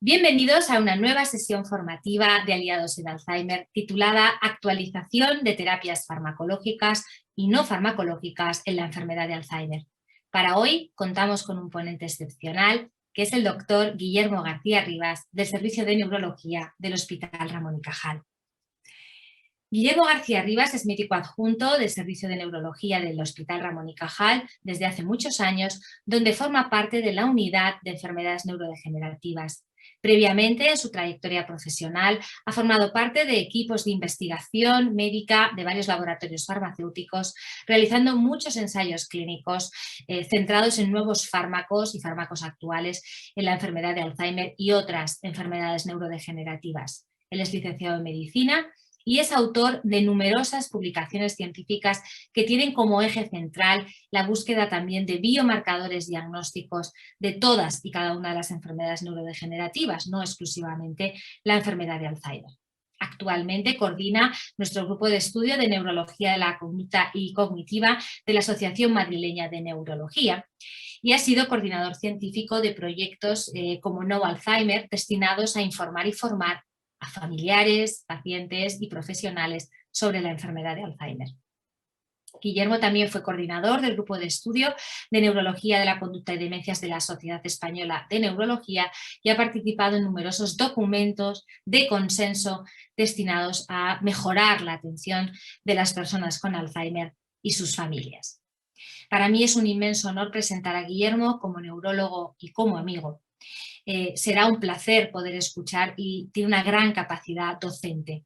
Bienvenidos a una nueva sesión formativa de Aliados en Alzheimer titulada Actualización de terapias farmacológicas y no farmacológicas en la enfermedad de Alzheimer. Para hoy contamos con un ponente excepcional que es el doctor Guillermo García Rivas del Servicio de Neurología del Hospital Ramón y Cajal. Guillermo García Rivas es médico adjunto del Servicio de Neurología del Hospital Ramón y Cajal desde hace muchos años, donde forma parte de la unidad de enfermedades neurodegenerativas. Previamente, en su trayectoria profesional, ha formado parte de equipos de investigación médica de varios laboratorios farmacéuticos, realizando muchos ensayos clínicos centrados en nuevos fármacos y fármacos actuales en la enfermedad de Alzheimer y otras enfermedades neurodegenerativas. Él es licenciado en Medicina y es autor de numerosas publicaciones científicas que tienen como eje central la búsqueda también de biomarcadores diagnósticos de todas y cada una de las enfermedades neurodegenerativas, no exclusivamente la enfermedad de Alzheimer. Actualmente coordina nuestro grupo de estudio de neurología de la conducta y cognitiva de la Asociación Madrileña de Neurología y ha sido coordinador científico de proyectos como No Alzheimer, destinados a informar y formar a familiares, pacientes y profesionales sobre la enfermedad de Alzheimer. Guillermo también fue coordinador del grupo de estudio de neurología de la conducta y demencias de la Sociedad Española de Neurología y ha participado en numerosos documentos de consenso destinados a mejorar la atención de las personas con Alzheimer y sus familias. Para mí es un inmenso honor presentar a Guillermo como neurólogo y como amigo. Será un placer poder escuchar y tiene una gran capacidad docente.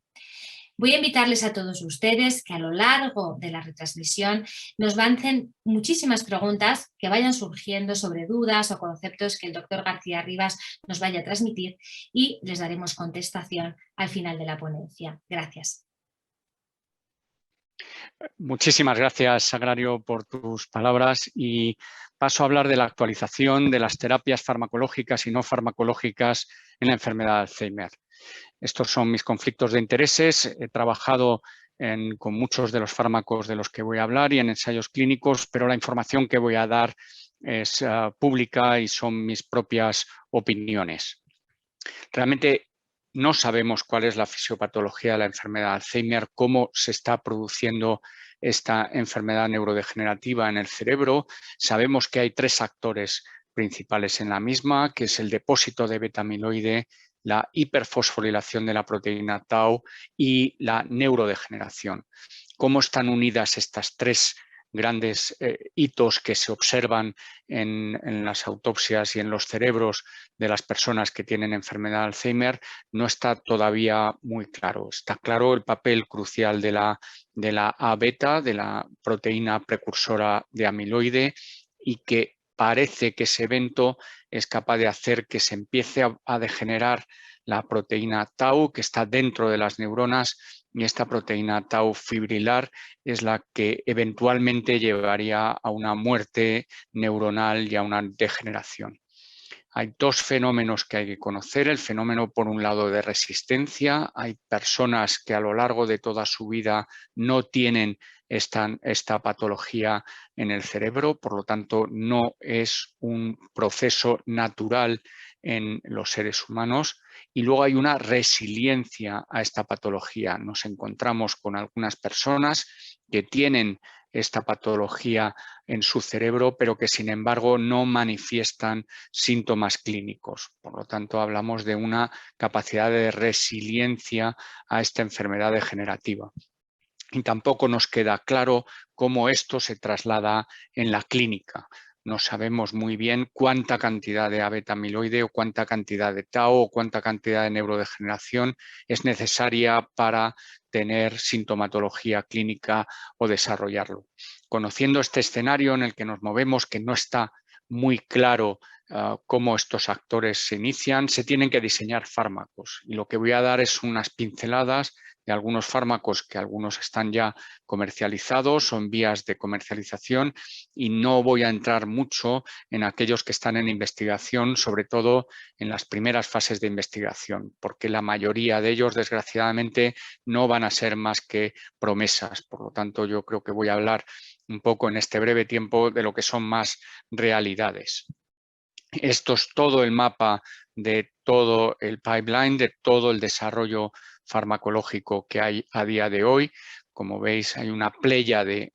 Voy a invitarles a todos ustedes que a lo largo de la retransmisión nos lancen muchísimas preguntas que vayan surgiendo sobre dudas o conceptos que el doctor García Rivas nos vaya a transmitir y les daremos contestación al final de la ponencia. Gracias. Muchísimas gracias, Sagrario, por tus palabras y paso a hablar de la actualización de las terapias farmacológicas y no farmacológicas en la enfermedad de Alzheimer. Estos son mis conflictos de intereses. He trabajado con muchos de los fármacos de los que voy a hablar y en ensayos clínicos, pero la información que voy a dar es pública y son mis propias opiniones. Realmente no sabemos cuál es la fisiopatología de la enfermedad de Alzheimer, cómo se está produciendo esta enfermedad neurodegenerativa en el cerebro. Sabemos que hay tres actores principales en la misma, que es el depósito de beta-amiloide, la hiperfosforilación de la proteína tau y la neurodegeneración. ¿Cómo están unidas estas tres grandes hitos que se observan en las autopsias y en los cerebros de las personas que tienen enfermedad de Alzheimer? No está todavía muy claro. Está claro el papel crucial de la A-beta, de la proteína precursora de amiloide, y que parece que ese evento es capaz de hacer que se empiece a degenerar la proteína tau que está dentro de las neuronas, y esta proteína tau fibrilar es la que eventualmente llevaría a una muerte neuronal y a una degeneración. Hay dos fenómenos que hay que conocer. El fenómeno, por un lado, de resistencia. Hay personas que a lo largo de toda su vida no tienen esta patología en el cerebro, por lo tanto, no es un proceso natural en los seres humanos. Y luego hay una resiliencia a esta patología. Nos encontramos con algunas personas que tienen esta patología en su cerebro, pero que sin embargo no manifiestan síntomas clínicos. Por lo tanto, hablamos de una capacidad de resiliencia a esta enfermedad degenerativa. Y tampoco nos queda claro cómo esto se traslada en la clínica. No sabemos muy bien cuánta cantidad de beta-amiloide o cuánta cantidad de tau o cuánta cantidad de neurodegeneración es necesaria para tener sintomatología clínica o desarrollarlo. Conociendo este escenario en el que nos movemos, que no está muy claro cómo estos actores se inician, se tienen que diseñar fármacos. Y lo que voy a dar es unas pinceladas de algunos fármacos que algunos están ya comercializados o en vías de comercialización, y no voy a entrar mucho en aquellos que están en investigación, sobre todo en las primeras fases de investigación, porque la mayoría de ellos, desgraciadamente, no van a ser más que promesas. Por lo tanto, yo creo que voy a hablar un poco en este breve tiempo de lo que son más realidades. Esto es todo el mapa de todo el pipeline, de todo el desarrollo farmacológico que hay a día de hoy. Como veis, hay una playa de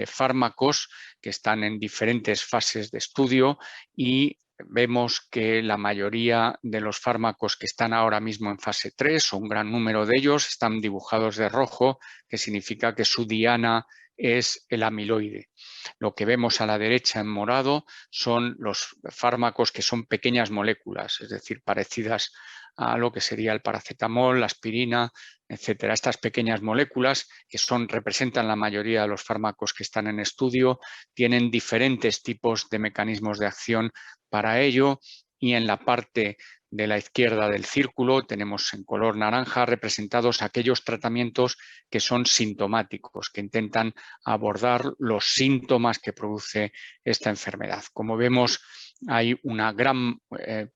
fármacos que están en diferentes fases de estudio y vemos que la mayoría de los fármacos que están ahora mismo en fase 3, o un gran número de ellos, están dibujados de rojo, que significa que su diana es el amiloide. Lo que vemos a la derecha en morado son los fármacos que son pequeñas moléculas, es decir, parecidas a lo que sería el paracetamol, la aspirina, etcétera. Estas pequeñas moléculas, que representan la mayoría de los fármacos que están en estudio, tienen diferentes tipos de mecanismos de acción para ello, y en la parte de la izquierda del círculo tenemos en color naranja representados aquellos tratamientos que son sintomáticos, que intentan abordar los síntomas que produce esta enfermedad. Como vemos, hay una gran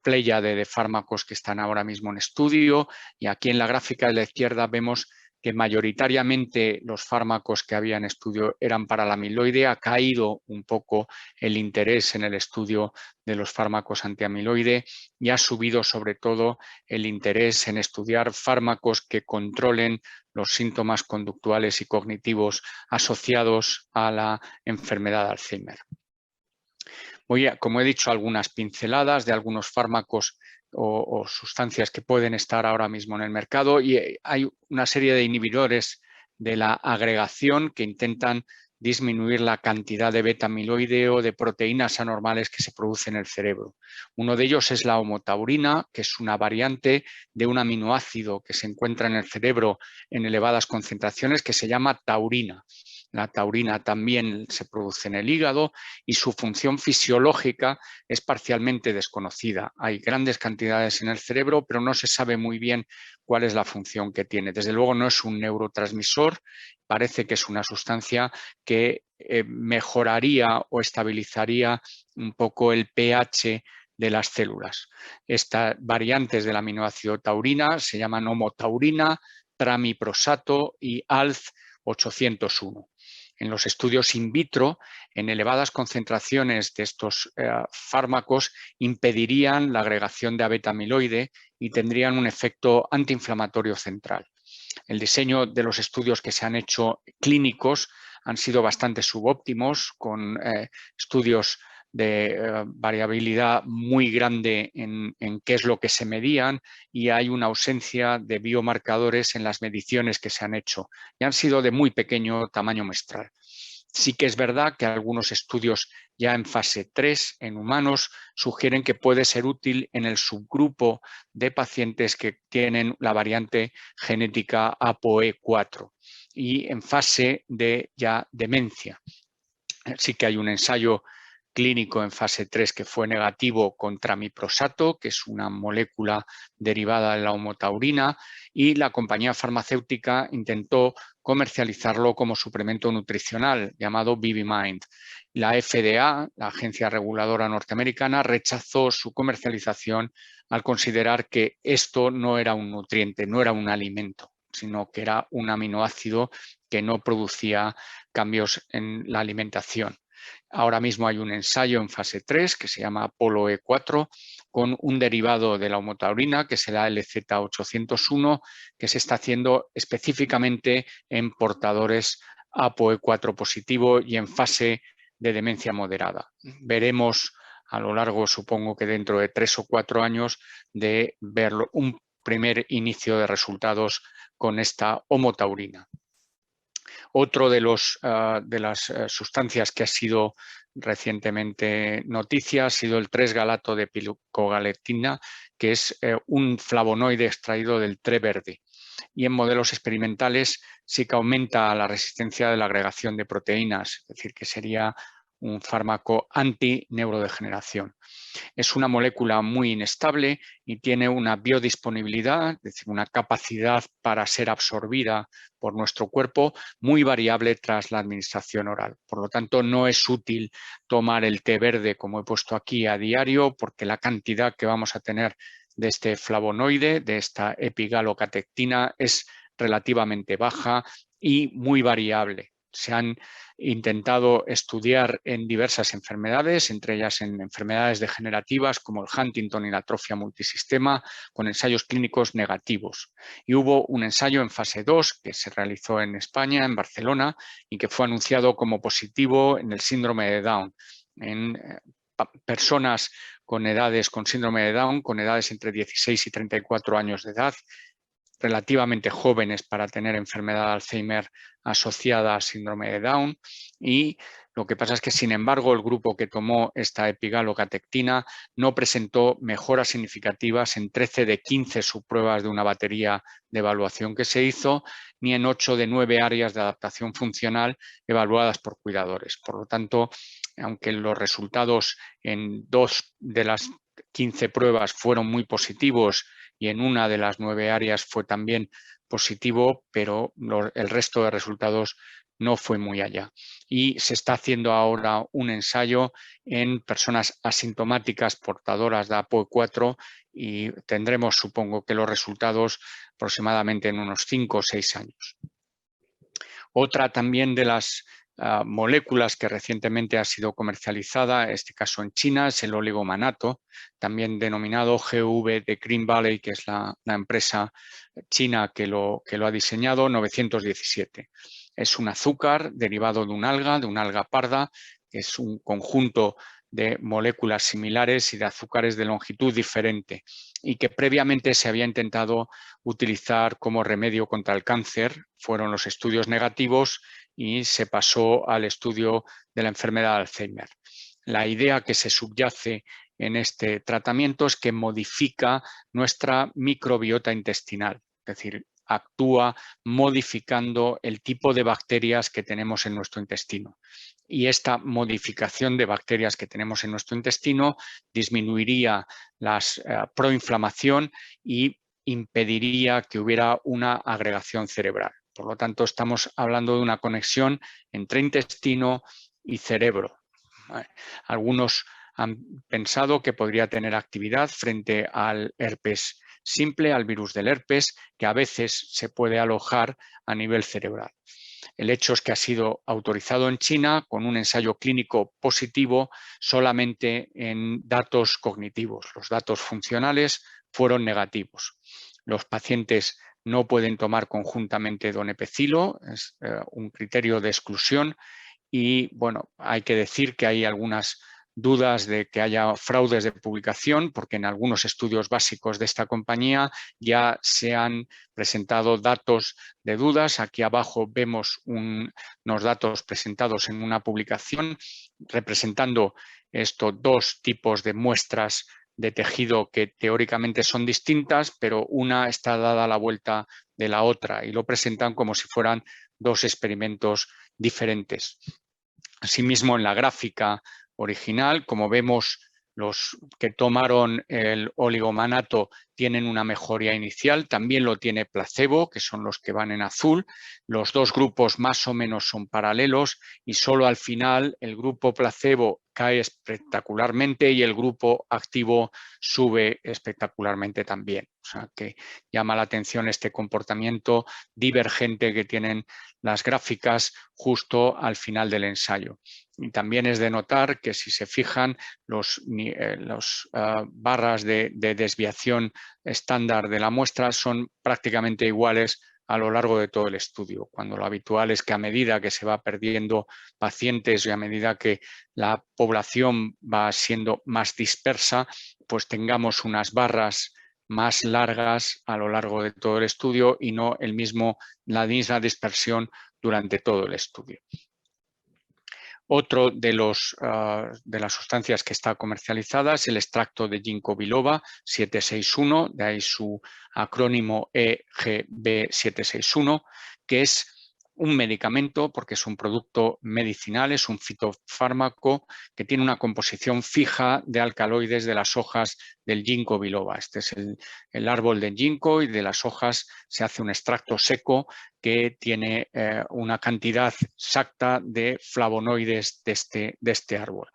pléyade de fármacos que están ahora mismo en estudio, y aquí en la gráfica de la izquierda vemos que mayoritariamente los fármacos que había en estudio eran para la amiloide. Ha caído un poco el interés en el estudio de los fármacos antiamiloide y ha subido sobre todo el interés en estudiar fármacos que controlen los síntomas conductuales y cognitivos asociados a la enfermedad de Alzheimer. Como he dicho, algunas pinceladas de algunos fármacos o sustancias que pueden estar ahora mismo en el mercado, y hay una serie de inhibidores de la agregación que intentan disminuir la cantidad de beta-amiloide o de proteínas anormales que se producen en el cerebro. Uno de ellos es la homotaurina, que es una variante de un aminoácido que se encuentra en el cerebro en elevadas concentraciones, que se llama taurina. La taurina también se produce en el hígado y su función fisiológica es parcialmente desconocida. Hay grandes cantidades en el cerebro, pero no se sabe muy bien cuál es la función que tiene. Desde luego no es un neurotransmisor, parece que es una sustancia que mejoraría o estabilizaría un poco el pH de las células. Estas variantes del aminoácido taurina se llaman homotaurina, tramiprosato y ALZ 801. En los estudios in vitro, en elevadas concentraciones de estos fármacos impedirían la agregación de beta-amiloide y tendrían un efecto antiinflamatorio central. El diseño de los estudios que se han hecho clínicos han sido bastante subóptimos, con estudios de variabilidad muy grande en qué es lo que se medían, y hay una ausencia de biomarcadores en las mediciones que se han hecho y han sido de muy pequeño tamaño muestral. Sí que es verdad que algunos estudios ya en fase 3 en humanos sugieren que puede ser útil en el subgrupo de pacientes que tienen la variante genética APOE4 y en fase de ya demencia. Sí que hay un ensayo clínico en fase 3 que fue negativo con tramiprosato, que es una molécula derivada de la homotaurina, y la compañía farmacéutica intentó comercializarlo como suplemento nutricional llamado ViviMind. La FDA, la agencia reguladora norteamericana, rechazó su comercialización al considerar que esto no era un nutriente, no era un alimento, sino que era un aminoácido que no producía cambios en la alimentación. Ahora mismo hay un ensayo en fase 3 que se llama Apollo E4 con un derivado de la homotaurina, que es el ALZ801, que se está haciendo específicamente en portadores APOE4 positivo y en fase de demencia moderada. Veremos a lo largo, supongo que dentro de 3 o 4 años, de ver un primer inicio de resultados con esta homotaurina. Otro de las sustancias que ha sido recientemente noticia ha sido el 3-galato de picogalectina, que es un flavonoide extraído del té verde. Y en modelos experimentales sí que aumenta la resistencia de la agregación de proteínas, es decir, que sería un fármaco anti-neurodegeneración. Es una molécula muy inestable y tiene una biodisponibilidad, es decir, una capacidad para ser absorbida por nuestro cuerpo muy variable tras la administración oral. Por lo tanto, no es útil tomar el té verde, como he puesto aquí, a diario, porque la cantidad que vamos a tener de este flavonoide, de esta epigalocatectina, es relativamente baja y muy variable. Se han intentado estudiar en diversas enfermedades, entre ellas en enfermedades degenerativas como el Huntington y la atrofia multisistema, con ensayos clínicos negativos. Y hubo un ensayo en fase 2 que se realizó en España, en Barcelona, y que fue anunciado como positivo en el síndrome de Down, en personas con síndrome de Down, con edades entre 16 y 34 años de edad, relativamente jóvenes para tener enfermedad de Alzheimer asociada a síndrome de Down, y lo que pasa es que, sin embargo, el grupo que tomó esta epigalogatectina no presentó mejoras significativas en 13 de 15 subpruebas de una batería de evaluación que se hizo, ni en 8 de 9 áreas de adaptación funcional evaluadas por cuidadores. Por lo tanto, aunque los resultados en 2 de las 15 pruebas fueron muy positivos y en una de las 9 áreas fue también positivo, pero el resto de resultados no fue muy allá. Y se está haciendo ahora un ensayo en personas asintomáticas portadoras de APOE4 y tendremos, supongo, que los resultados aproximadamente en unos 5 o 6 años. Otra también de las moléculas que recientemente ha sido comercializada, en este caso en China, es el oligomanato, también denominado GV de Green Valley, que es la empresa china que lo ha diseñado, 917. Es un azúcar derivado de una alga parda, que es un conjunto de moléculas similares y de azúcares de longitud diferente, y que previamente se había intentado utilizar como remedio contra el cáncer. Fueron los estudios negativos y se pasó al estudio de la enfermedad de Alzheimer. La idea que se subyace en este tratamiento es que modifica nuestra microbiota intestinal, es decir, actúa modificando el tipo de bacterias que tenemos en nuestro intestino. Y esta modificación de bacterias que tenemos en nuestro intestino disminuiría la proinflamación y impediría que hubiera una agregación cerebral. Por lo tanto, estamos hablando de una conexión entre intestino y cerebro. Algunos han pensado que podría tener actividad frente al herpes simple, al virus del herpes, que a veces se puede alojar a nivel cerebral. El hecho es que ha sido autorizado en China con un ensayo clínico positivo solamente en datos cognitivos. Los datos funcionales fueron negativos. Los pacientes no pueden tomar conjuntamente donepezilo, es un criterio de exclusión, y bueno, hay que decir que hay algunas dudas de que haya fraudes de publicación, porque en algunos estudios básicos de esta compañía ya se han presentado datos de dudas. Aquí abajo vemos unos datos presentados en una publicación representando estos dos tipos de muestras de tejido que teóricamente son distintas, pero una está dada a la vuelta de la otra, y lo presentan como si fueran dos experimentos diferentes. Asimismo, en la gráfica original, como vemos, los que tomaron el oligomanato tienen una mejoría inicial, también lo tiene placebo, que son los que van en azul. Los dos grupos más o menos son paralelos y solo al final el grupo placebo cae espectacularmente y el grupo activo sube espectacularmente también. O sea que llama la atención este comportamiento divergente que tienen las gráficas justo al final del ensayo. Y también es de notar que, si se fijan, los barras de desviación estándar de la muestra son prácticamente iguales a lo largo de todo el estudio, cuando lo habitual es que a medida que se va perdiendo pacientes y a medida que la población va siendo más dispersa, pues tengamos unas barras más largas a lo largo de todo el estudio y no la misma dispersión durante todo el estudio. Otro de las sustancias que está comercializada es el extracto de ginkgo biloba 761, de ahí su acrónimo EGB761, que es un medicamento porque es un producto medicinal, es un fitofármaco que tiene una composición fija de alcaloides de las hojas del ginkgo biloba. Este es el árbol del ginkgo, y de las hojas se hace un extracto seco que tiene una cantidad exacta de flavonoides de este árbol.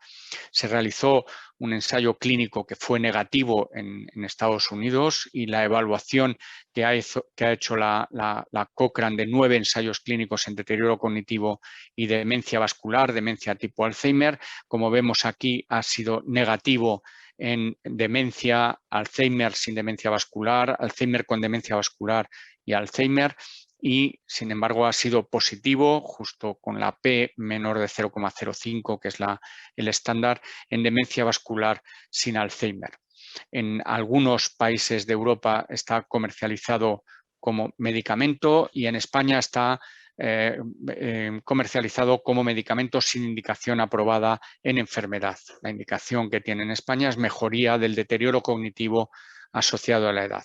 Se realizó un ensayo clínico que fue negativo en Estados Unidos y la evaluación que ha hecho la Cochrane de 9 ensayos clínicos en deterioro cognitivo y demencia vascular, demencia tipo Alzheimer, como vemos aquí, ha sido negativo en demencia, Alzheimer sin demencia vascular, Alzheimer con demencia vascular y Alzheimer, y sin embargo ha sido positivo justo con la P menor de 0,05, que es el estándar, en demencia vascular sin Alzheimer. En algunos países de Europa está comercializado como medicamento y en España está comercializado como medicamento sin indicación aprobada en enfermedad. La indicación que tiene en España es mejoría del deterioro cognitivo asociado a la edad.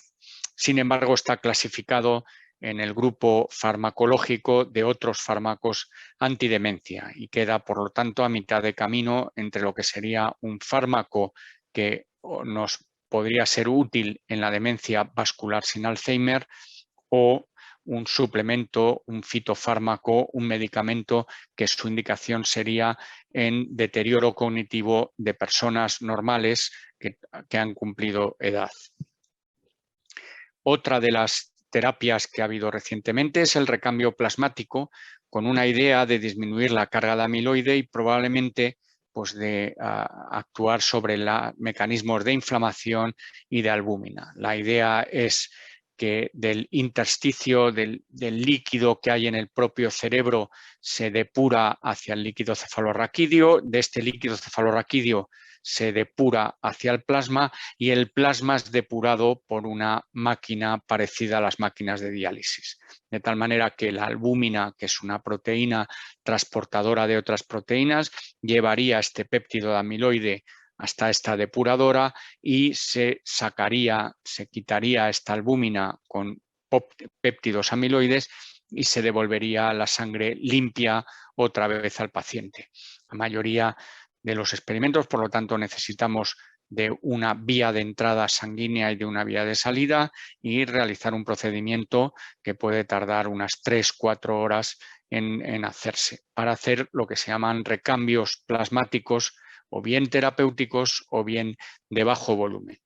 Sin embargo, está clasificado en el grupo farmacológico de otros fármacos antidemencia y queda, por lo tanto, a mitad de camino entre lo que sería un fármaco que nos podría ser útil en la demencia vascular sin Alzheimer o un suplemento, un fitofármaco, un medicamento que su indicación sería en deterioro cognitivo de personas normales que han cumplido edad. Otra de las terapias que ha habido recientemente es el recambio plasmático, con una idea de disminuir la carga de amiloide y probablemente pues, de actuar sobre mecanismos de inflamación y de albúmina. La idea es que del intersticio, del líquido que hay en el propio cerebro, se depura hacia el líquido cefalorraquídeo, de este líquido cefalorraquídeo se depura hacia el plasma y el plasma es depurado por una máquina parecida a las máquinas de diálisis. De tal manera que la albúmina, que es una proteína transportadora de otras proteínas, llevaría este péptido de amiloide hasta esta depuradora y se quitaría esta albúmina con péptidos amiloides y se devolvería la sangre limpia otra vez al paciente. La mayoría de los experimentos, por lo tanto, necesitamos de una vía de entrada sanguínea y de una vía de salida y realizar un procedimiento que puede tardar unas 3-4 horas en hacerse para hacer lo que se llaman recambios plasmáticos o bien terapéuticos o bien de bajo volumen.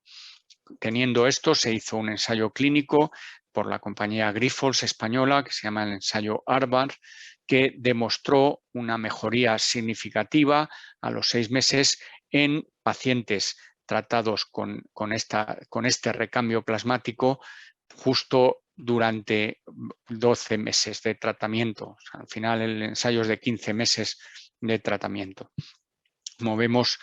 Teniendo esto, se hizo un ensayo clínico por la compañía Grifols española, que se llama el ensayo ARBAR, que demostró una mejoría significativa a los 6 meses en pacientes tratados con este recambio plasmático justo durante 12 meses de tratamiento. O sea, al final el ensayo es de 15 meses de tratamiento. Como vemos,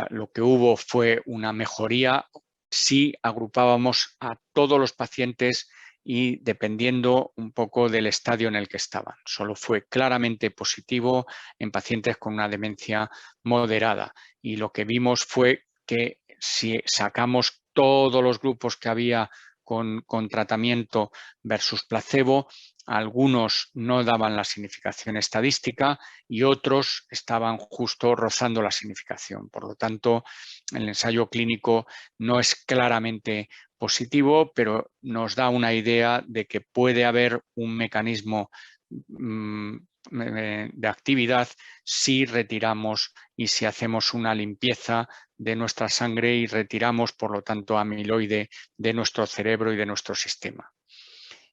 lo que hubo fue una mejoría si agrupábamos a todos los pacientes y dependiendo un poco del estadio en el que estaban. Solo fue claramente positivo en pacientes con una demencia moderada y lo que vimos fue que si sacamos todos los grupos que había con tratamiento versus placebo, algunos no daban la significación estadística y otros estaban justo rozando la significación. Por lo tanto, el ensayo clínico no es claramente positivo, pero nos da una idea de que puede haber un mecanismo de actividad si retiramos y si hacemos una limpieza de nuestra sangre y retiramos, por lo tanto, amiloide de nuestro cerebro y de nuestro sistema.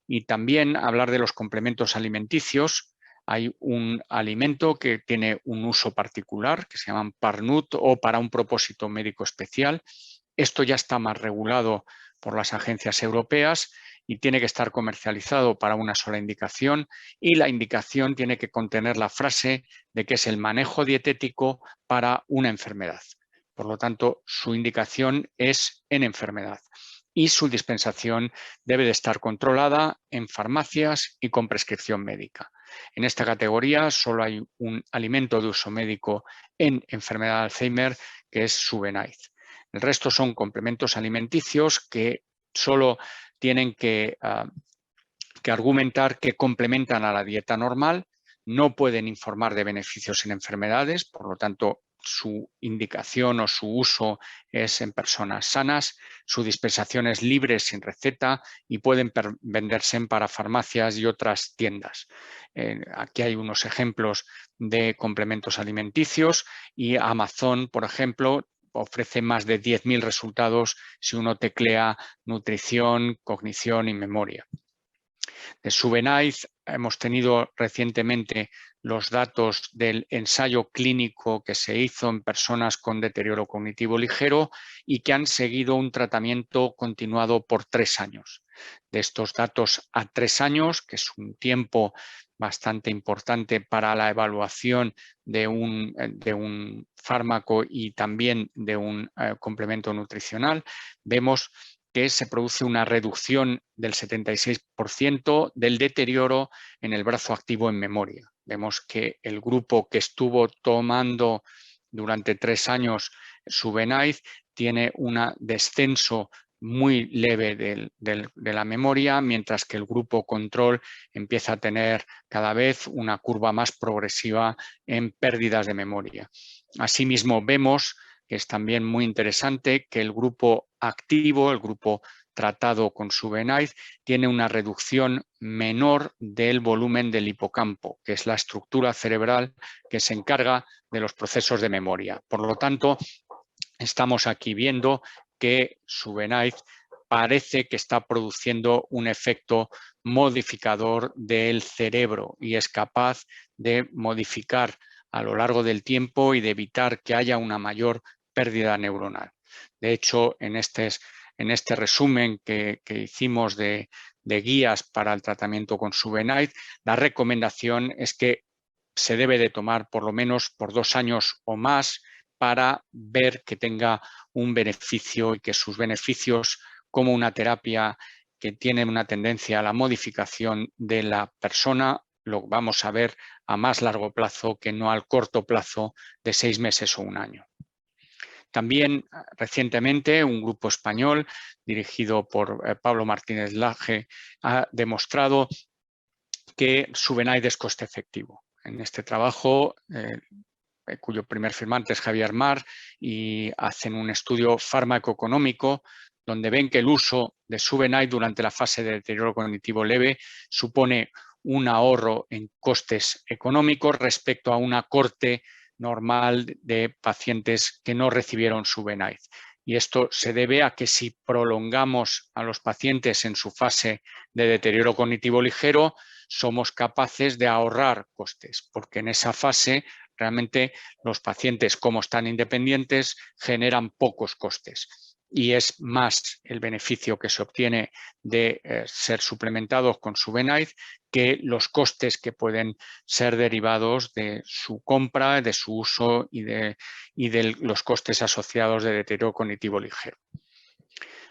Y también hablar de los complementos alimenticios. Hay un alimento que tiene un uso particular, que se llaman PARNUT o para un propósito médico especial. Esto ya está más regulado por las agencias europeas y tiene que estar comercializado para una sola indicación y la indicación tiene que contener la frase de que es el manejo dietético para una enfermedad. Por lo tanto, su indicación es en enfermedad y su dispensación debe de estar controlada en farmacias y con prescripción médica. En esta categoría solo hay un alimento de uso médico en enfermedad de Alzheimer, que es Subenaiz. El resto son complementos alimenticios que solo tienen que argumentar que complementan a la dieta normal, no pueden informar de beneficios en enfermedades, por lo tanto, su indicación o su uso es en personas sanas, su dispensación es libre sin receta y pueden venderse en parafarmacias y otras tiendas. Aquí hay unos ejemplos de complementos alimenticios y Amazon, por ejemplo, ofrece más de 10.000 resultados si uno teclea nutrición, cognición y memoria. De Subenaiz hemos tenido recientemente los datos del ensayo clínico que se hizo en personas con deterioro cognitivo ligero y que han seguido un tratamiento continuado por 3 años. De estos datos a 3 años, que es un tiempo bastante importante para la evaluación de un fármaco y también de un complemento nutricional, vemos que se produce una reducción del 76% del deterioro en el brazo activo en memoria. Vemos que el grupo que estuvo tomando durante 3 años Subenaiz tiene un descenso muy leve de la memoria, mientras que el grupo control empieza a tener cada vez una curva más progresiva en pérdidas de memoria. Asimismo, vemos que es también muy interesante que el grupo activo, el grupo tratado con Subenaiz, tiene una reducción menor del volumen del hipocampo, que es la estructura cerebral que se encarga de los procesos de memoria. Por lo tanto, estamos aquí viendo que Subenaiz parece que está produciendo un efecto modificador del cerebro y es capaz de modificar a lo largo del tiempo y de evitar que haya una mayor pérdida neuronal. De hecho, en este resumen que hicimos de guías para el tratamiento con Subenaiz, la recomendación es que se debe de tomar por lo menos por 2 años o más para ver que tenga un beneficio y que sus beneficios como una terapia que tiene una tendencia a la modificación de la persona, lo vamos a ver a más largo plazo que no al corto plazo de 6 meses o 1 año. También recientemente un grupo español dirigido por Pablo Martínez Laje ha demostrado que Subenaiz es coste efectivo. En este trabajo, cuyo primer firmante es Javier Mar, y hacen un estudio farmacoeconómico donde ven que el uso de Subenaiz durante la fase de deterioro cognitivo leve supone un ahorro en costes económicos respecto a una corte normal de pacientes que no recibieron Subenaiz. Y esto se debe a que si prolongamos a los pacientes en su fase de deterioro cognitivo ligero, somos capaces de ahorrar costes, porque en esa fase realmente los pacientes, como están independientes, generan pocos costes. Y es más el beneficio que se obtiene de ser suplementados con Subenaiz que los costes que pueden ser derivados de su compra, de su uso y de los costes asociados de deterioro cognitivo ligero.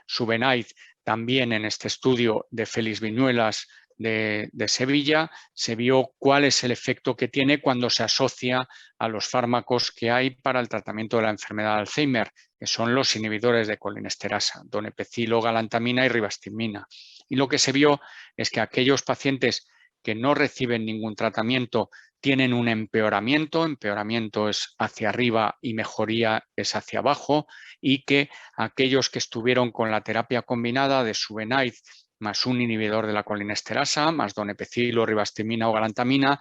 Subenaiz también en este estudio de Félix Viñuelas de Sevilla se vio cuál es el efecto que tiene cuando se asocia a los fármacos que hay para el tratamiento de la enfermedad de Alzheimer, que son los inhibidores de colinesterasa, donepezilo, galantamina y ribastimina. Y lo que se vio es que aquellos pacientes que no reciben ningún tratamiento tienen un empeoramiento es hacia arriba y mejoría es hacia abajo, y que aquellos que estuvieron con la terapia combinada de Subenaiz más un inhibidor de la colinesterasa, más donepezilo, ribastimina o galantamina,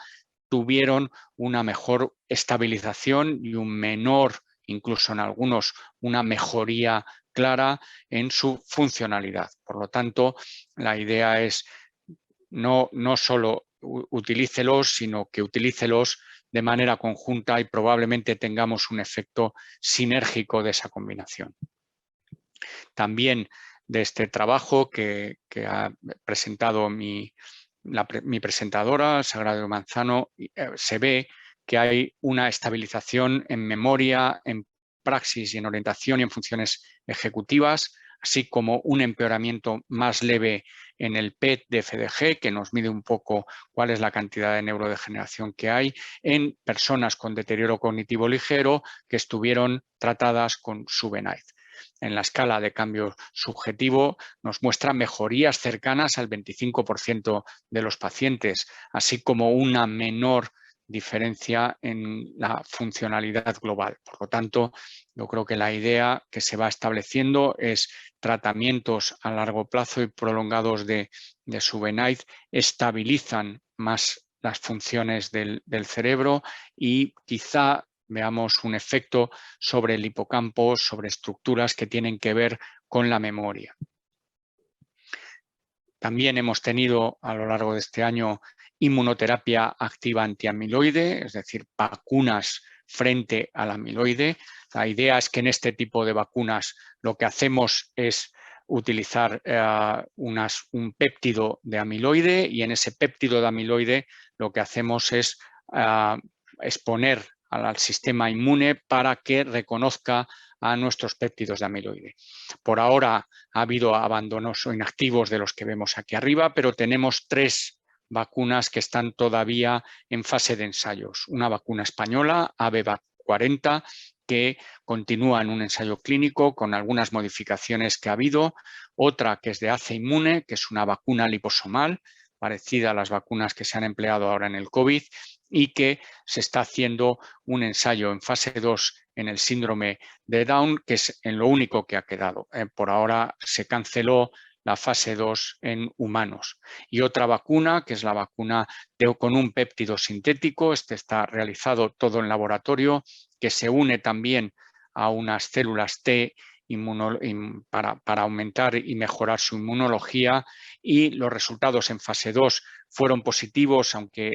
tuvieron una mejor estabilización y un menor, incluso en algunos, una mejoría clara en su funcionalidad. Por lo tanto, la idea es no solo utilícelos, sino que utilícelos de manera conjunta y probablemente tengamos un efecto sinérgico de esa combinación. También de este trabajo que ha presentado mi presentadora, Sagrario Manzano, se ve que hay una estabilización en memoria, en praxis y en orientación y en funciones ejecutivas, así como un empeoramiento más leve en el PET de FDG, que nos mide un poco cuál es la cantidad de neurodegeneración que hay en personas con deterioro cognitivo ligero que estuvieron tratadas con Subenaiz. En la escala de cambio subjetivo nos muestra mejorías cercanas al 25% de los pacientes, así como una menor diferencia en la funcionalidad global. Por lo tanto, yo creo que la idea que se va estableciendo es tratamientos a largo plazo y prolongados de Subenide estabilizan más las funciones del cerebro y quizá veamos un efecto sobre el hipocampo, sobre estructuras que tienen que ver con la memoria. También hemos tenido a lo largo de este año inmunoterapia activa antiamiloide, es decir, vacunas frente al amiloide. La idea es que en este tipo de vacunas lo que hacemos es utilizar un péptido de amiloide y en ese péptido de amiloide lo que hacemos es exponer al sistema inmune para que reconozca a nuestros péptidos de amiloide. Por ahora ha habido abandonos o inactivos de los que vemos aquí arriba, pero tenemos 3 vacunas que están todavía en fase de ensayos. Una vacuna española, ABVAC40, que continúa en un ensayo clínico con algunas modificaciones que ha habido. Otra que es de ACE-Inmune, que es una vacuna liposomal, parecida a las vacunas que se han empleado ahora en el COVID y que se está haciendo un ensayo en fase 2 en el síndrome de Down, que es en lo único que ha quedado. Por ahora se canceló la fase 2 en humanos. Y otra vacuna, que es la vacuna con un péptido sintético, este está realizado todo en laboratorio, que se une también a unas células T para aumentar y mejorar su inmunología, y los resultados en fase 2 fueron positivos, aunque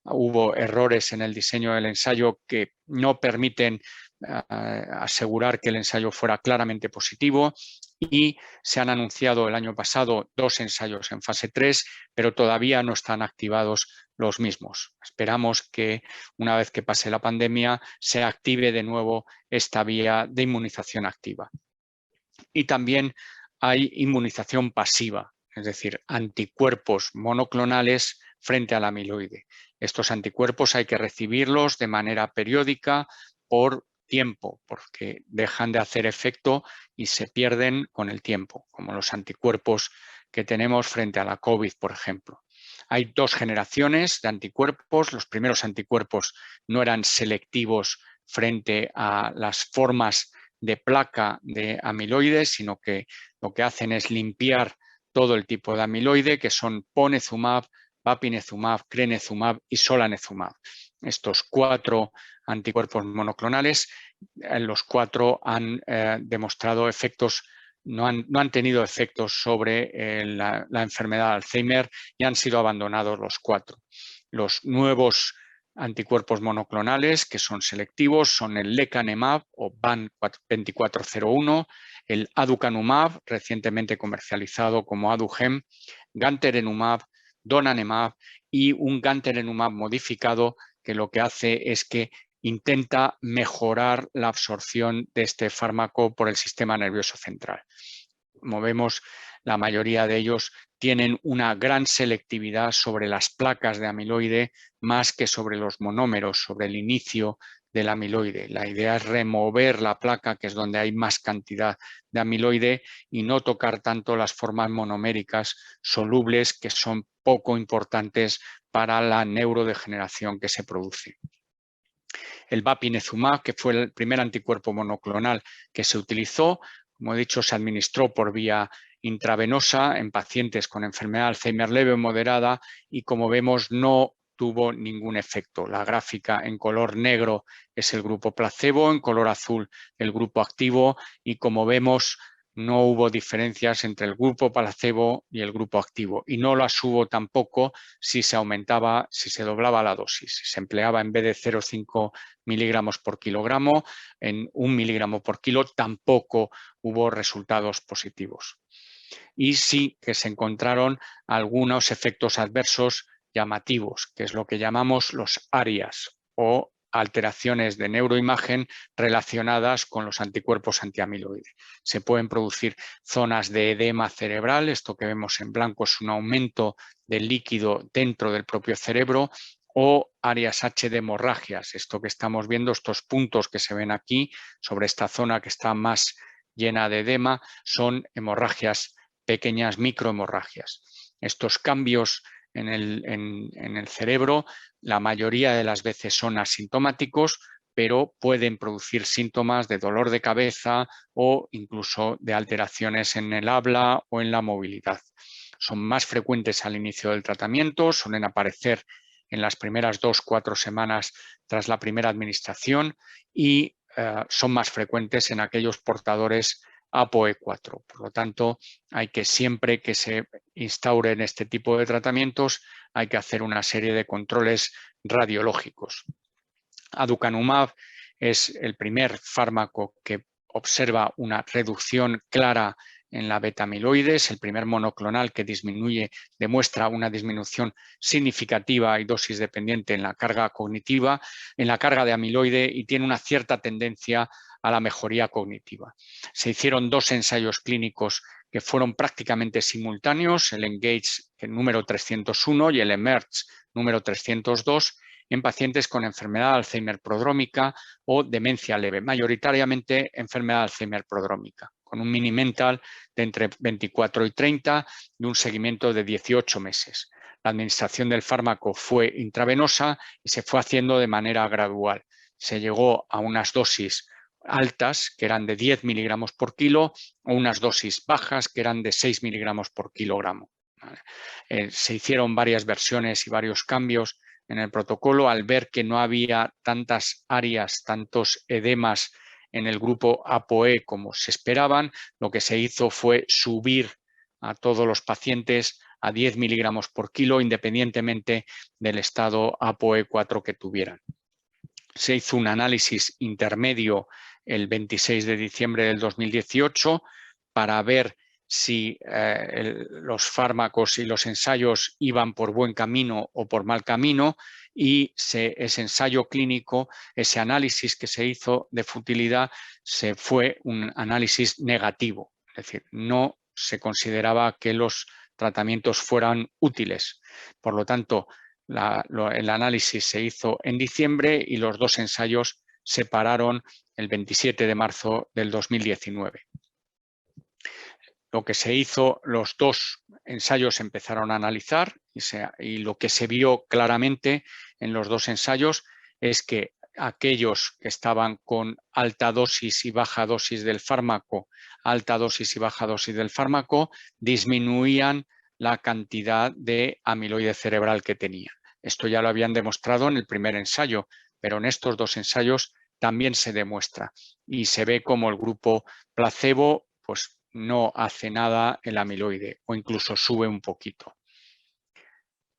hubo errores en el diseño del ensayo que no permiten asegurar que el ensayo fuera claramente positivo, y se han anunciado el año pasado 2 ensayos en fase 3, pero todavía no están activados los mismos. Esperamos que una vez que pase la pandemia se active de nuevo esta vía de inmunización activa. Y también hay inmunización pasiva, es decir, anticuerpos monoclonales frente al amiloide. Estos anticuerpos hay que recibirlos de manera periódica por tiempo, porque dejan de hacer efecto y se pierden con el tiempo, como los anticuerpos que tenemos frente a la COVID, por ejemplo. Hay 2 generaciones de anticuerpos. Los primeros anticuerpos no eran selectivos frente a las formas de placa de amiloide, sino que lo que hacen es limpiar todo el tipo de amiloide, que son ponezumab, bapineuzumab, crenezumab y solanezumab. Estos 4 anticuerpos monoclonales, los 4 han demostrado efectos, no han tenido efectos sobre la enfermedad de Alzheimer y han sido abandonados los 4. Los nuevos anticuerpos monoclonales que son selectivos son el lecanemab o BAN2401, el aducanumab, recientemente comercializado como Aduhem, gantenerumab, donanemab y un gantenerumab modificado que lo que hace es que intenta mejorar la absorción de este fármaco por el sistema nervioso central. Como vemos, la mayoría de ellos tienen una gran selectividad sobre las placas de amiloide más que sobre los monómeros, sobre el inicio del amiloide. La idea es remover la placa, que es donde hay más cantidad de amiloide, y no tocar tanto las formas monoméricas solubles, que son poco importantes para la neurodegeneración que se produce. El bapineuzumab, que fue el primer anticuerpo monoclonal que se utilizó, como he dicho, se administró por vía intravenosa en pacientes con enfermedad de Alzheimer leve o moderada y, como vemos, no tuvo ningún efecto. La gráfica en color negro es el grupo placebo, en color azul el grupo activo y, como vemos, no hubo diferencias entre el grupo placebo y el grupo activo, y no las hubo tampoco si se aumentaba, si se doblaba la dosis. Si se empleaba en vez de 0,5 miligramos por kilogramo, en 1 miligramo por kilo, tampoco hubo resultados positivos. Y sí que se encontraron algunos efectos adversos llamativos, que es lo que llamamos los ARIAS o alteraciones de neuroimagen relacionadas con los anticuerpos antiamiloide. Se pueden producir zonas de edema cerebral, esto que vemos en blanco es un aumento del líquido dentro del propio cerebro, o áreas H de hemorragias, esto que estamos viendo, estos puntos que se ven aquí sobre esta zona que está más llena de edema, son hemorragias pequeñas, microhemorragias. Estos cambios en el cerebro la mayoría de las veces son asintomáticos, pero pueden producir síntomas de dolor de cabeza o incluso de alteraciones en el habla o en la movilidad. Son más frecuentes al inicio del tratamiento, suelen aparecer en las primeras 2-4 semanas tras la primera administración y son más frecuentes en aquellos portadores ApoE4. Por lo tanto, hay que siempre que se instauren este tipo de tratamientos, hay que hacer una serie de controles radiológicos. Aducanumab es el primer fármaco que observa una reducción clara en la beta-amiloide, es el primer monoclonal que demuestra una disminución significativa y dosis dependiente en la carga cognitiva, en la carga de amiloide, y tiene una cierta tendencia a la mejoría cognitiva. Se hicieron 2 ensayos clínicos que fueron prácticamente simultáneos, el ENGAGE número 301 y el EMERGE número 302, en pacientes con enfermedad de Alzheimer prodrómica o demencia leve, mayoritariamente enfermedad de Alzheimer prodrómica, con un mini-mental de entre 24 y 30 y un seguimiento de 18 meses. La administración del fármaco fue intravenosa y se fue haciendo de manera gradual. Se llegó a unas dosis altas, que eran de 10 miligramos por kilo, o unas dosis bajas, que eran de 6 miligramos por kilogramo. Se hicieron varias versiones y varios cambios en el protocolo al ver que no había tantas áreas, tantos edemas en el grupo ApoE como se esperaban. Lo que se hizo fue subir a todos los pacientes a 10 miligramos por kilo, independientemente del estado ApoE4 que tuvieran. Se hizo un análisis intermedio el 26 de diciembre del 2018 para ver si los fármacos y los ensayos iban por buen camino o por mal camino, y ese ensayo clínico, ese análisis que se hizo de futilidad, fue un análisis negativo, es decir, no se consideraba que los tratamientos fueran útiles. Por lo tanto, el análisis se hizo en diciembre y los 2 ensayos se pararon el 27 de marzo del 2019. Lo que se hizo, los 2 ensayos se empezaron a analizar y lo que se vio claramente en los 2 ensayos es que aquellos que estaban con alta dosis y baja dosis del fármaco, alta dosis y baja dosis del fármaco, disminuían la cantidad de amiloide cerebral que tenían. Esto ya lo habían demostrado en el primer ensayo, pero en estos 2 ensayos también se demuestra y se ve como el grupo placebo pues no hace nada el amiloide o incluso sube un poquito.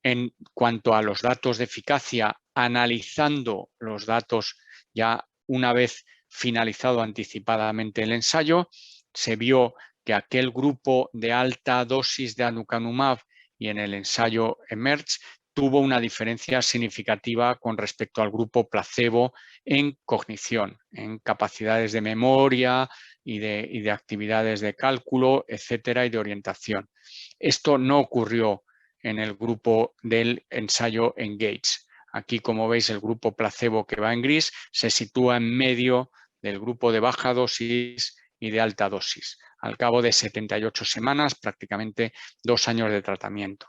En cuanto a los datos de eficacia, analizando los datos ya una vez finalizado anticipadamente el ensayo, se vio que aquel grupo de alta dosis de aducanumab y en el ensayo EMERGE tuvo una diferencia significativa con respecto al grupo placebo en cognición, en capacidades de memoria y de actividades de cálculo, etcétera, y de orientación. Esto no ocurrió en el grupo del ensayo ENGAGE. Aquí, como veis, el grupo placebo que va en gris se sitúa en medio del grupo de baja dosis y de alta dosis, al cabo de 78 semanas, prácticamente 2 años de tratamiento.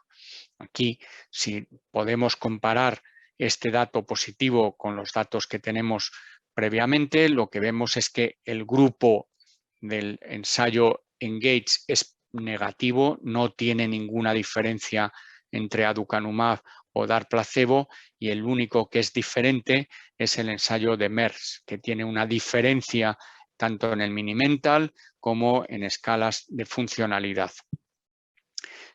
Aquí, si podemos comparar este dato positivo con los datos que tenemos previamente, lo que vemos es que el grupo del ensayo ENGAGE es negativo, no tiene ninguna diferencia entre aducanumab o dar placebo, y el único que es diferente es el ensayo de MERS, que tiene una diferencia tanto en el mini-mental como en escalas de funcionalidad.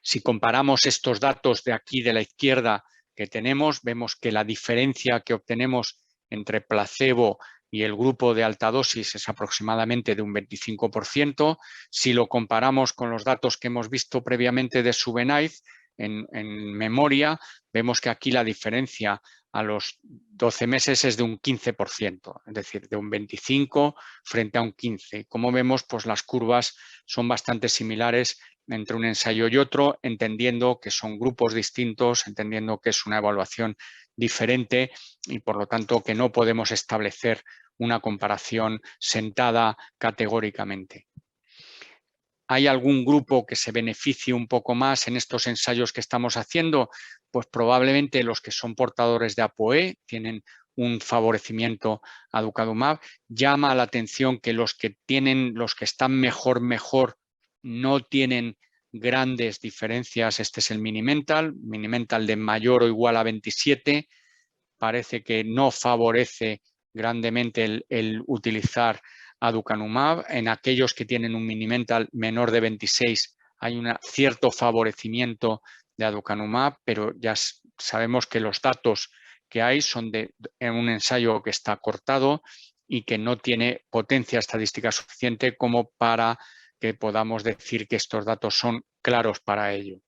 Si comparamos estos datos de aquí de la izquierda que tenemos, vemos que la diferencia que obtenemos entre placebo y el grupo de alta dosis es aproximadamente de un 25%. Si lo comparamos con los datos que hemos visto previamente de Subenaiz en memoria, vemos que aquí la diferencia a los 12 meses es de un 15%, es decir, de un 25 frente a un 15. Como vemos, pues las curvas son bastante similares entre un ensayo y otro, entendiendo que son grupos distintos, entendiendo que es una evaluación diferente y por lo tanto que no podemos establecer una comparación sentada categóricamente. ¿Hay algún grupo que se beneficie un poco más en estos ensayos que estamos haciendo? Pues probablemente los que son portadores de ApoE tienen un favorecimiento a aducanumab. Llama la atención que los que están mejor, no tienen grandes diferencias. Este es el Minimental de mayor o igual a 27. Parece que no favorece grandemente el utilizar aducanumab. En aquellos que tienen un Minimental menor de 26 hay un cierto favorecimiento de aducanumab, pero ya sabemos que los datos que hay son en un ensayo que está cortado y que no tiene potencia estadística suficiente como para que podamos decir que estos datos son claros para ello.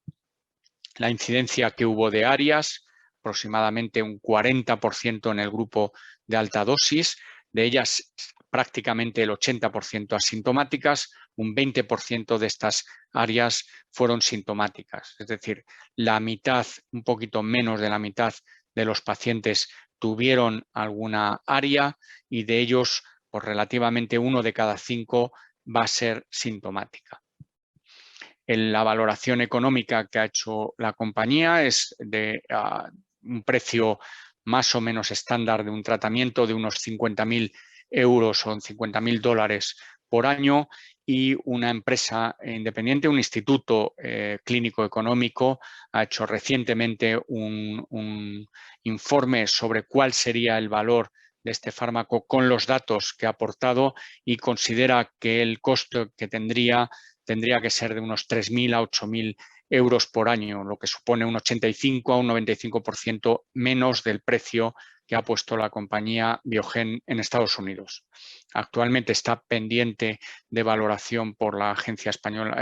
La incidencia que hubo de ARIAS, aproximadamente un 40% en el grupo de alta dosis, de ellas prácticamente el 80% asintomáticas, un 20% de estas ARIAS fueron sintomáticas. Es decir, la mitad, un poquito menos de la mitad de los pacientes tuvieron alguna ARIA y de ellos, pues relativamente 1 de cada 5 va a ser sintomática. La valoración económica que ha hecho la compañía es de un precio más o menos estándar de un tratamiento de unos 50.000 euros o $50.000 por año, y una empresa independiente, un instituto clínico económico, ha hecho recientemente un informe sobre cuál sería el valor de este fármaco con los datos que ha aportado y considera que el costo que tendría que ser de unos 3.000 a 8.000 euros por año, lo que supone un 85 a un 95% menos del precio que ha puesto la compañía Biogen en Estados Unidos. Actualmente está pendiente de valoración por la Agencia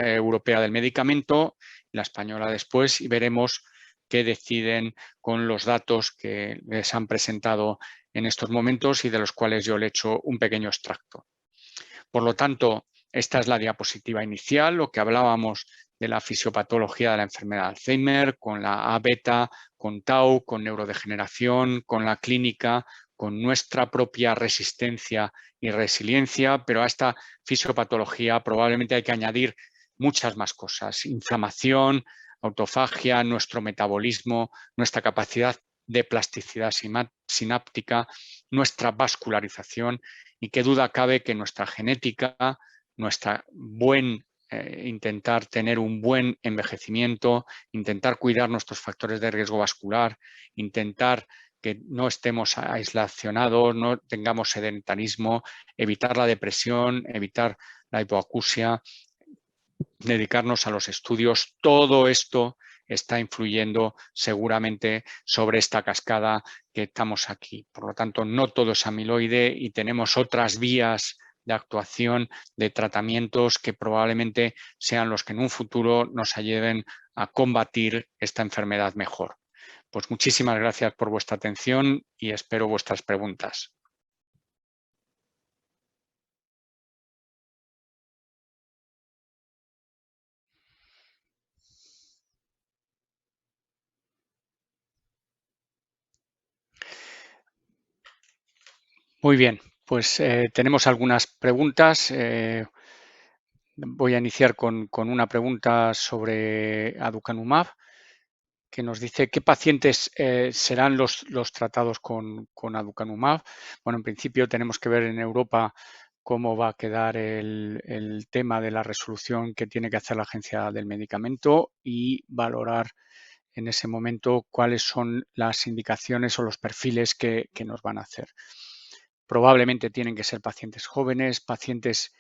Europea del Medicamento, la española después, y veremos qué deciden con los datos que les han presentado en estos momentos y de los cuales yo le he hecho un pequeño extracto. Por lo tanto, esta es la diapositiva inicial, lo que hablábamos de la fisiopatología de la enfermedad de Alzheimer, con la A-beta, con tau, con neurodegeneración, con la clínica, con nuestra propia resistencia y resiliencia, pero a esta fisiopatología probablemente hay que añadir muchas más cosas: inflamación, autofagia, nuestro metabolismo, nuestra capacidad de plasticidad sináptica, nuestra vascularización, y qué duda cabe que nuestra genética, intentar tener un buen envejecimiento, intentar cuidar nuestros factores de riesgo vascular, intentar que no estemos aislacionados, no tengamos sedentarismo, evitar la depresión, evitar la hipoacusia, dedicarnos a los estudios, todo esto está influyendo seguramente sobre esta cascada que estamos aquí. Por lo tanto, no todo es amiloide y tenemos otras vías de actuación, de tratamientos que probablemente sean los que en un futuro nos ayuden a combatir esta enfermedad mejor. Pues muchísimas gracias por vuestra atención y espero vuestras preguntas. Muy bien, pues tenemos algunas preguntas. Voy a iniciar con una pregunta sobre aducanumab, que nos dice: ¿qué pacientes serán los tratados con aducanumab? Bueno, en principio tenemos que ver en Europa cómo va a quedar el tema de la resolución que tiene que hacer la Agencia del Medicamento y valorar en ese momento cuáles son las indicaciones o los perfiles que nos van a hacer. Probablemente tienen que ser pacientes jóvenes, pacientes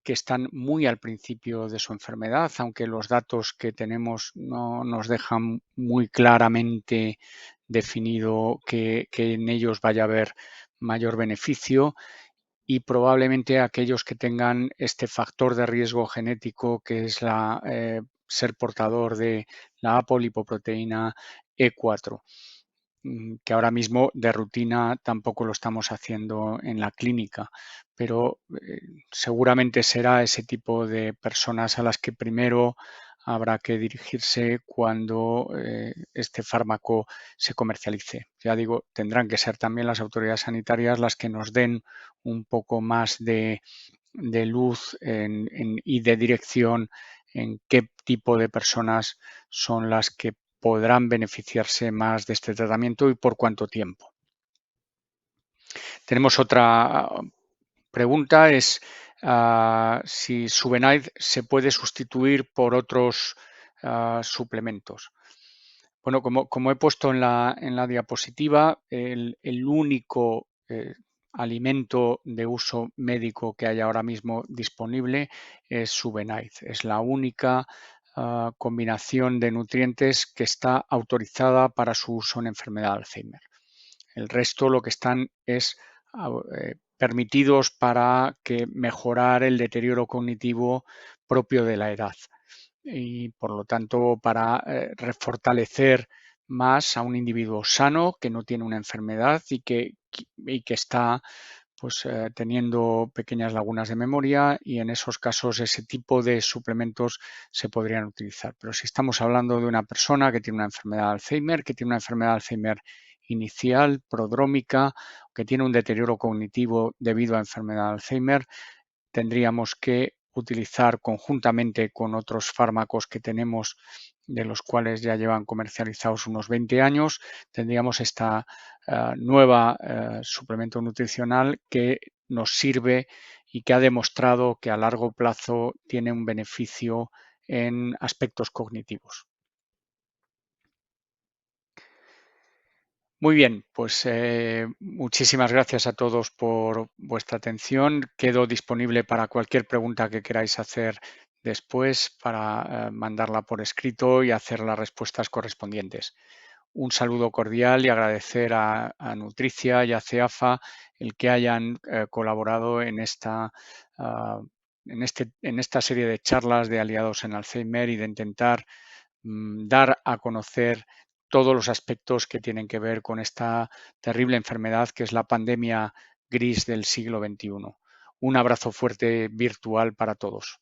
que están muy al principio de su enfermedad, aunque los datos que tenemos no nos dejan muy claramente definido que en ellos vaya a haber mayor beneficio, y probablemente aquellos que tengan este factor de riesgo genético, que es ser portador de la apolipoproteína E4, que ahora mismo de rutina tampoco lo estamos haciendo en la clínica, pero seguramente será ese tipo de personas a las que primero habrá que dirigirse cuando este fármaco se comercialice. Ya digo, tendrán que ser también las autoridades sanitarias las que nos den un poco más de luz y de dirección en qué tipo de personas son las que podrán beneficiarse más de este tratamiento y por cuánto tiempo. Tenemos otra pregunta, es si Subenaid se puede sustituir por otros suplementos. Bueno, como he puesto en la diapositiva, el único alimento de uso médico que hay ahora mismo disponible es Subenaid. Es la única combinación de nutrientes que está autorizada para su uso en enfermedad de Alzheimer. El resto lo que están es permitidos para mejorar el deterioro cognitivo propio de la edad y por lo tanto para refortalecer más a un individuo sano que no tiene una enfermedad y que está pues teniendo pequeñas lagunas de memoria, y en esos casos ese tipo de suplementos se podrían utilizar. Pero si estamos hablando de una persona que tiene una enfermedad de Alzheimer, que tiene una enfermedad de Alzheimer inicial, prodrómica, que tiene un deterioro cognitivo debido a enfermedad de Alzheimer, tendríamos que utilizar conjuntamente con otros fármacos que tenemos, de los cuales ya llevan comercializados unos 20 años, tendríamos esta nueva suplemento nutricional que nos sirve y que ha demostrado que a largo plazo tiene un beneficio en aspectos cognitivos. Muy bien, pues muchísimas gracias a todos por vuestra atención. Quedo disponible para cualquier pregunta que queráis hacer después, para mandarla por escrito y hacer las respuestas correspondientes. Un saludo cordial y agradecer a Nutricia y a CEAFA el que hayan colaborado en esta serie de charlas de aliados en Alzheimer y de intentar dar a conocer todos los aspectos que tienen que ver con esta terrible enfermedad que es la pandemia gris del siglo XXI. Un abrazo fuerte virtual para todos.